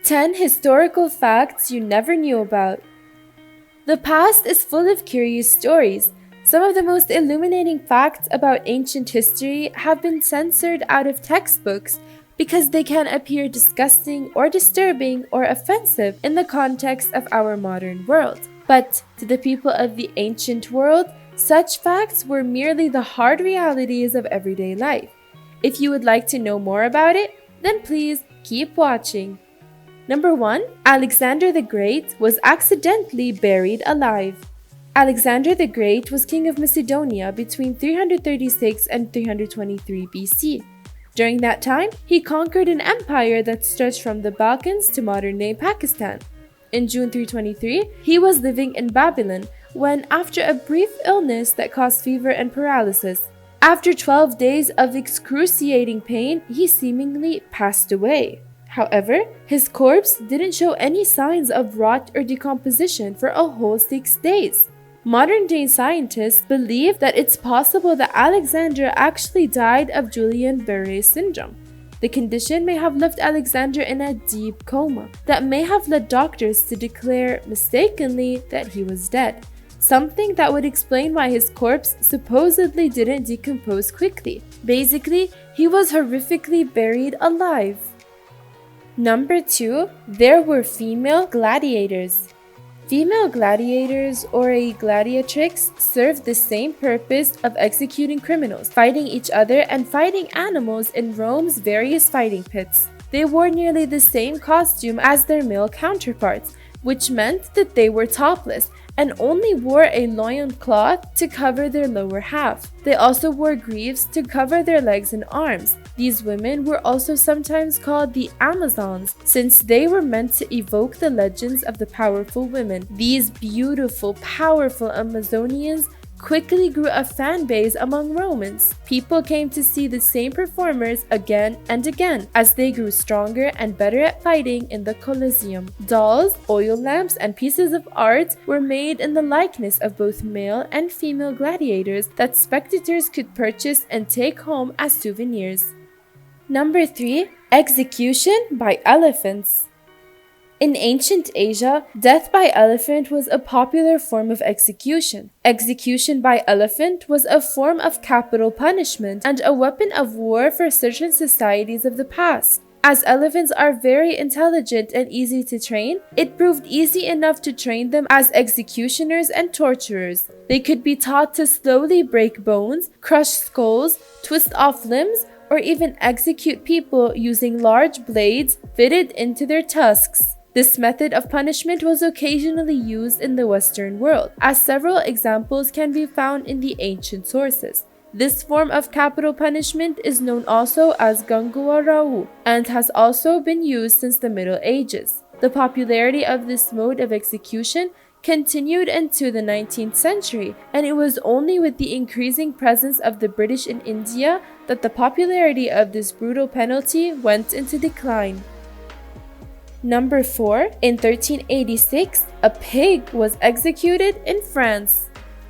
10 historical facts you never knew about. The past is full of curious stories. Some of the most illuminating facts about ancient history have been censored out of textbooks because they can appear disgusting or disturbing or offensive in the context of our modern world. But to the people of the ancient world, such facts were merely the hard realities of everyday life. If you would like to know more about it, then please keep watching. Number 1. Alexander the Great was accidentally buried alive. Alexander the Great was king of Macedonia between 336 and 323 BC. During that time, he conquered an empire that stretched from the Balkans to modern-day Pakistan. In June 323, he was living in Babylon when, after a brief illness that caused fever and paralysis, after 12 days of excruciating pain, he seemingly passed away. However, his corpse didn't show any signs of rot or decomposition for a whole 6 days. Modern-day scientists believe that it's possible that Alexander actually died of Guillain-Barré syndrome. The condition may have left Alexander in a deep coma that may have led doctors to declare mistakenly that he was dead, something that would explain why his corpse supposedly didn't decompose quickly. Basically, he was horrifically buried alive. Number 2. There were female gladiators. Female gladiators, or a gladiatrix, served the same purpose of executing criminals, fighting each other, and fighting animals in Rome's various fighting pits. They wore nearly the same costume as their male counterparts, which meant that they were topless and only wore a loincloth to cover their lower half. They also wore greaves to cover their legs and arms. These women were also sometimes called the Amazons, since they were meant to evoke the legends of the powerful women. These beautiful, powerful Amazonians quickly grew a fan base among Romans. People came to see the same performers again and again as they grew stronger and better at fighting in the Colosseum. Dolls, oil lamps, and pieces of art were made in the likeness of both male and female gladiators that spectators could purchase and take home as souvenirs. Number 3. Execution by elephants. In ancient Asia, death by elephant was a popular form of execution. Execution by elephant was a form of capital punishment and a weapon of war for certain societies of the past. As elephants are very intelligent and easy to train, it proved easy enough to train them as executioners and torturers. They could be taught to slowly break bones, crush skulls, twist off limbs, or even execute people using large blades fitted into their tusks. This method of punishment was occasionally used in the Western world, as several examples can be found in the ancient sources. This form of capital punishment is known also as gangua rao and has also been used since the Middle Ages. The popularity of this mode of execution continued into the 19th century, and it was only with the increasing presence of the British in India that the popularity of this brutal penalty went into decline. Number 4. In 1386, a pig was executed in France.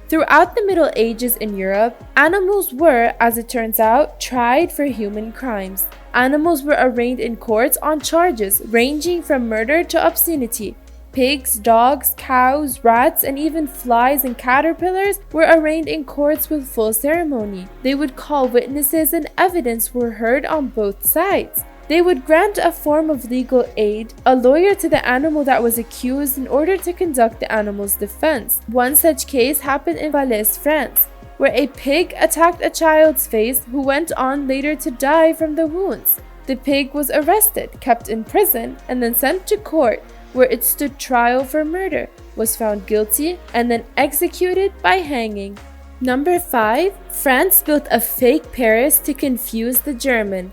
Throughout the Middle Ages in Europe, animals were, as it turns out, tried for human crimes. Animals were arraigned in courts on charges ranging from murder to obscenity. Pigs, dogs, cows, rats, and even flies and caterpillars were arraigned in courts with full ceremony. They would call witnesses and evidence were heard on both sides. They would grant a form of legal aid, a lawyer to the animal that was accused in order to conduct the animal's defense. One such case happened in Valais, France, where a pig attacked a child's face who went on later to die from the wounds. The pig was arrested, kept in prison, and then sent to court, where it stood trial for murder, was found guilty, and then executed by hanging. Number 5. France built a fake Paris to confuse the German.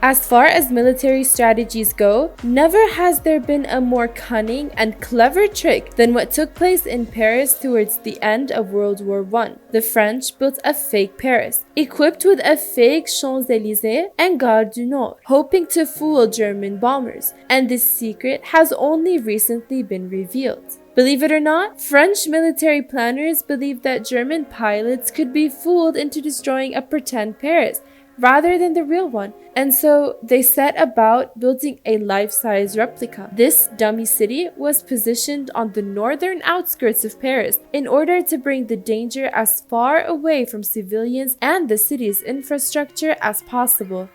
As far as military strategies go, never has there been a more cunning and clever trick than what took place in Paris towards the end of World War I. The French built a fake Paris, equipped with a fake Champs-Élysées and Gare du Nord, hoping to fool German bombers, and this secret has only recently been revealed. Believe it or not, French military planners believed that German pilots could be fooled into destroying a pretend Paris. rather than the real one, and so they set about building a life-size replica. This dummy city was positioned on the northern outskirts of Paris in order to bring the danger as far away from civilians and the city's infrastructure as possible.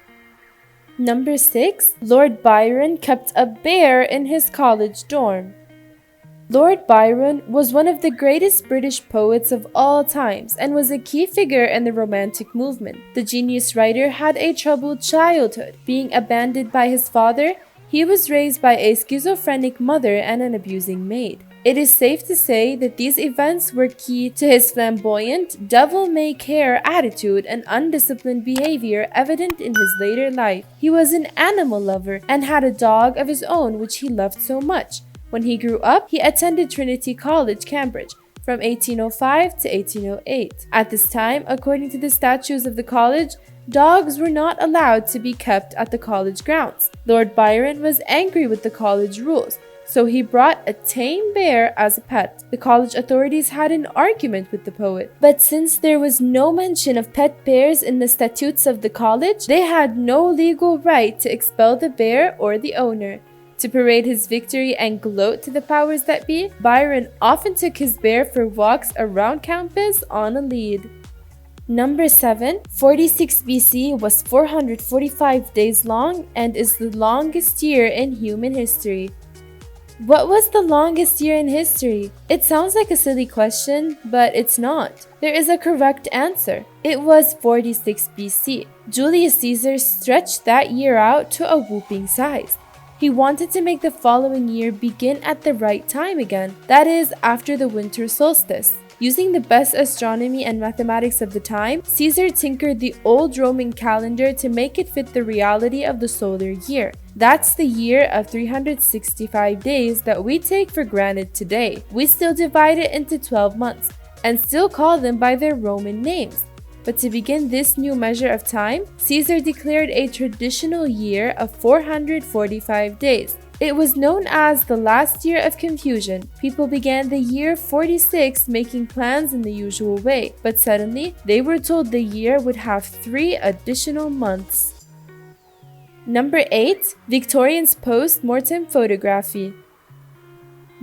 Number 6. Lord Byron kept a bear in his college dorm. Lord Byron was one of the greatest British poets of all times and was a key figure in the Romantic movement. The genius writer had a troubled childhood. Being abandoned by his father, he was raised by a schizophrenic mother and an abusing maid. It is safe to say that these events were key to his flamboyant, devil-may-care attitude and undisciplined behavior evident in his later life. He was an animal lover and had a dog of his own which he loved so much. When he grew up, he attended Trinity College, Cambridge, from 1805 to 1808. At this time, according to the statutes of the college, dogs were not allowed to be kept at the college grounds. Lord Byron was angry with the college rules, so he brought a tame bear as a pet. The college authorities had an argument with the poet, but since there was no mention of pet bears in the statutes of the college, they had no legal right to expel the bear or the owner. To parade his victory and gloat to the powers that be, Byron often took his bear for walks around campus on a lead. Number 7. 46 BC was 445 days long and is the longest year in human history. What was the longest year in history? It sounds like a silly question, but it's not. There is a correct answer. It was 46 BC. Julius Caesar stretched that year out to a whooping size. He wanted to make the following year begin at the right time again, that is, after the winter solstice. Using the best astronomy and mathematics of the time, Caesar tinkered the old Roman calendar to make it fit the reality of the solar year. That's the year of 365 days that we take for granted today. We still divide it into 12 months and still call them by their Roman names. But to begin this new measure of time, Caesar declared a traditional year of 445 days. It was known as the last year of confusion. People began the year 46 making plans in the usual way, but suddenly they were told the year would have 3 additional months. Number 8. Victorian's post-mortem photography.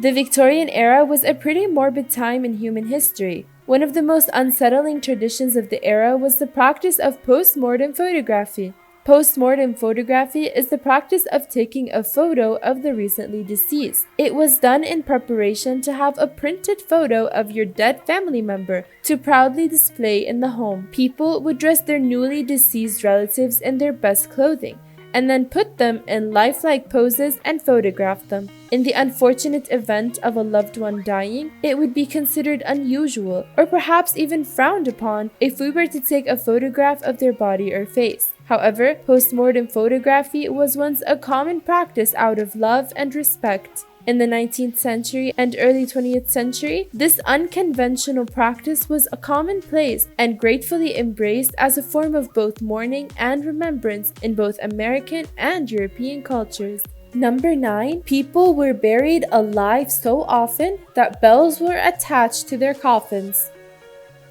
The Victorian era was a pretty morbid time in human history. One of the most unsettling traditions of the era was the practice of post-mortem photography. Post-mortem photography is the practice of taking a photo of the recently deceased. It was done in preparation to have a printed photo of your dead family member to proudly display in the home. People would dress their newly deceased relatives in their best clothing, and then put them in lifelike poses and photograph them. In the unfortunate event of a loved one dying, it would be considered unusual or perhaps even frowned upon if we were to take a photograph of their body or face. However, post-mortem photography was once a common practice out of love and respect. In the 19th century and early 20th century, this unconventional practice was commonplace and gratefully embraced as a form of both mourning and remembrance in both American and European cultures. Number 9. People were buried alive so often that bells were attached to their coffins.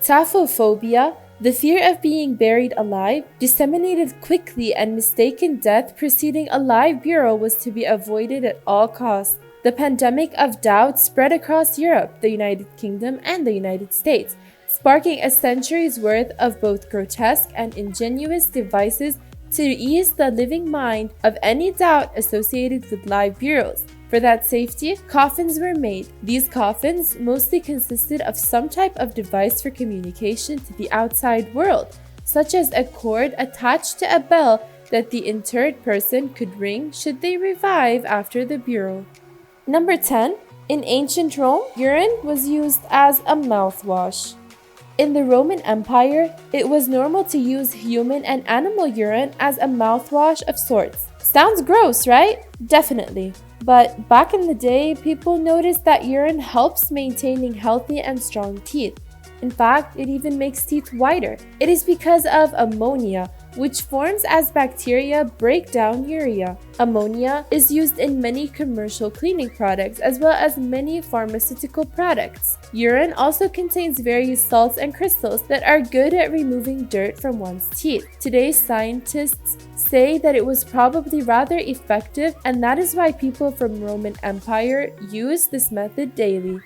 Taphophobia, the fear of being buried alive, disseminated quickly, and mistaken death preceding a live burial was to be avoided at all costs. The pandemic of doubt spread across Europe, the United Kingdom, and the United States, sparking a century's worth of both grotesque and ingenious devices to ease the living mind of any doubt associated with live burials. For that safety, coffins were made. These coffins mostly consisted of some type of device for communication to the outside world, such as a cord attached to a bell that the interred person could ring should they revive after the burial. Number 10. In ancient Rome, urine was used as a mouthwash. In the Roman Empire, it was normal to use human and animal urine as a mouthwash of sorts. Sounds gross, right? Definitely. But back in the day, people noticed that urine helps maintaining healthy and strong teeth. In fact, it even makes teeth whiter. It is because of ammonia, which forms as bacteria break down urea. Ammonia is used in many commercial cleaning products as well as many pharmaceutical products. Urine also contains various salts and crystals that are good at removing dirt from one's teeth. Today's scientists say that it was probably rather effective, and that is why people from Roman Empire use this method daily.